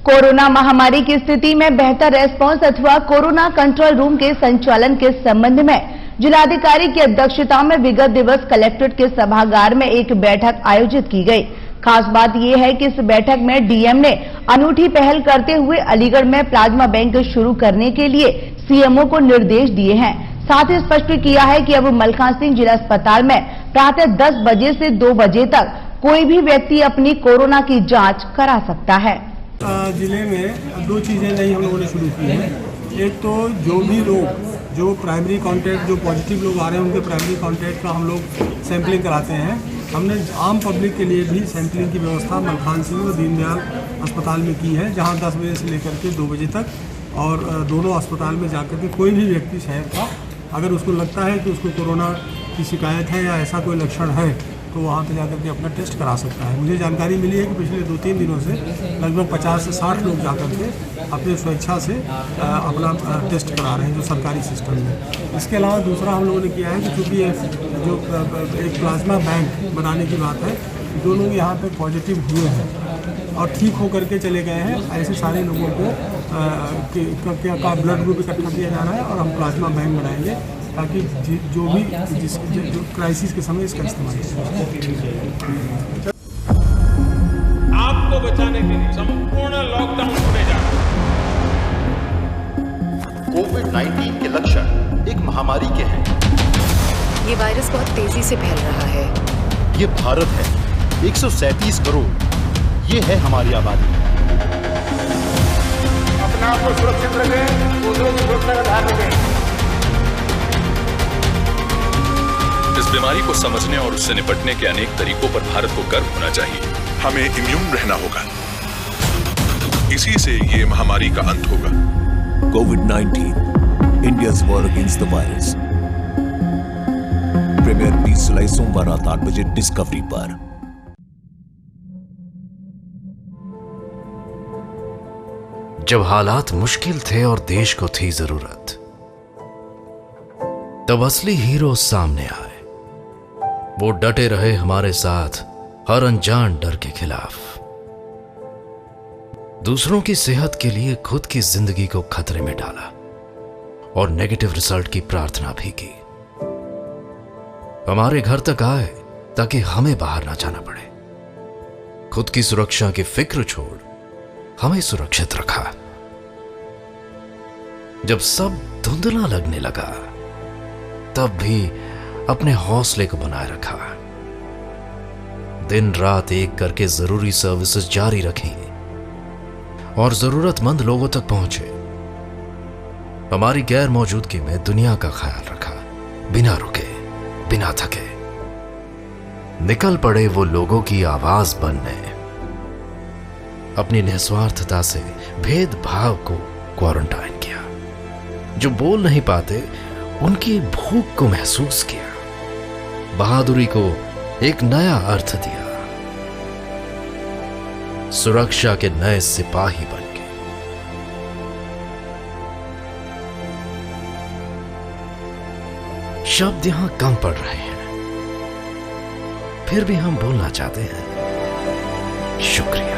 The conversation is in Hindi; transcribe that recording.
कोरोना महामारी की स्थिति में बेहतर रेस्पॉन्स अथवा कोरोना कंट्रोल रूम के संचालन के संबंध में जिलाधिकारी की अध्यक्षता में विगत दिवस कलेक्ट्रेट के सभागार में एक बैठक आयोजित की गई। खास बात यह है कि इस बैठक में डीएम ने अनूठी पहल करते हुए अलीगढ़ में प्लाज्मा बैंक शुरू करने के लिए सीएमओ को निर्देश दिए हैं। साथ ही स्पष्ट किया है कि अब मलखान सिंह जिला अस्पताल में प्रातः 10 बजे से 2 बजे तक कोई भी व्यक्ति अपनी कोरोना की जांच करा सकता है। जिले में 2 चीज़ें नई हम लोगों ने शुरू की हैं। एक तो जो भी लोग जो प्राइमरी कॉन्टैक्ट जो पॉजिटिव लोग आ रहे हैं उनके प्राइमरी कॉन्टैक्ट का हम लोग सैंपलिंग कराते हैं। हमने आम पब्लिक के लिए भी सैंपलिंग की व्यवस्था मलखान सिंह और दीनदयाल अस्पताल में की है, जहां 10 बजे से लेकर के 2 बजे तक। और दोनों अस्पताल में जाकर के कोई भी व्यक्ति शहर का अगर उसको लगता है कि उसको कोरोना की शिकायत है या ऐसा कोई लक्षण है तो वहाँ पे जाकर के अपना टेस्ट करा सकता है। मुझे जानकारी मिली है कि पिछले 2-3 दिनों से लगभग 50 से 60 लोग जाकर के अपने स्वेच्छा से अपना टेस्ट करा रहे हैं जो सरकारी सिस्टम में। इसके अलावा दूसरा हम लोगों ने किया है कि चूँकि जो एक प्लाज्मा बैंक बनाने की बात है, जो लोग यहाँ पे पॉजिटिव हुए हैं और ठीक होकर के चले गए हैं, ऐसे सारे लोगों को का ब्लड ग्रुप इकट्ठा किया जा रहा है और हम प्लाज्मा बैंक बनाएंगे ताकि जो भी जो क्राइसिस के समय इसका इस्तेमाल आपको बचाने के लिए संपूर्ण लॉकडाउन होने जा रहा है। कोविड-19 के लक्षण एक महामारी के हैं। ये वायरस बहुत तेजी से फैल रहा है। ये भारत है, 137 करोड़, ये है हमारी आबादी। अपने आप को सुरक्षित रखें, दूसरों की सुरक्षा का ध्यान रखें। इस बीमारी को समझने और उससे निपटने के अनेक तरीकों पर भारत को गर्व होना चाहिए। हमें इम्यून रहना होगा, इसी से ये महामारी का अंत होगा। कोविड-19 India's war against the virus। Premiere 20 जुलाई सोमवार रात 8 बजे डिस्कवरी पर। जब हालात मुश्किल थे और देश को थी जरूरत, तब असली हीरो सामने आए। वो डटे रहे हमारे साथ हर अनजान डर के खिलाफ। दूसरों की सेहत के लिए खुद की जिंदगी को खतरे में डाला और नेगेटिव रिजल्ट की प्रार्थना भी की। हमारे घर तक आए ताकि हमें बाहर ना जाना पड़े। खुद की सुरक्षा की फिक्र छोड़ हमें सुरक्षित रखा। जब सब धुंधला लगने लगा तब भी अपने हौसले को बनाए रखा। दिन रात एक करके जरूरी सर्विसेज जारी रखी और जरूरतमंद लोगों तक पहुंचे। हमारी गैर मौजूदगी में दुनिया का ख्याल रखा, बिना रुके, बिना थके। निकल पड़े वो लोगों की आवाज बनने। अपनी निस्वार्थता से भेदभाव को क्वारंटाइन किया। जो बोल नहीं पाते उनकी भूख को महसूस किया। बहादुरी को एक नया अर्थ दिया। सुरक्षा के नए सिपाही बन गए। शब्द यहां कम पड़ रहे हैं, फिर भी हम बोलना चाहते हैं, शुक्रिया।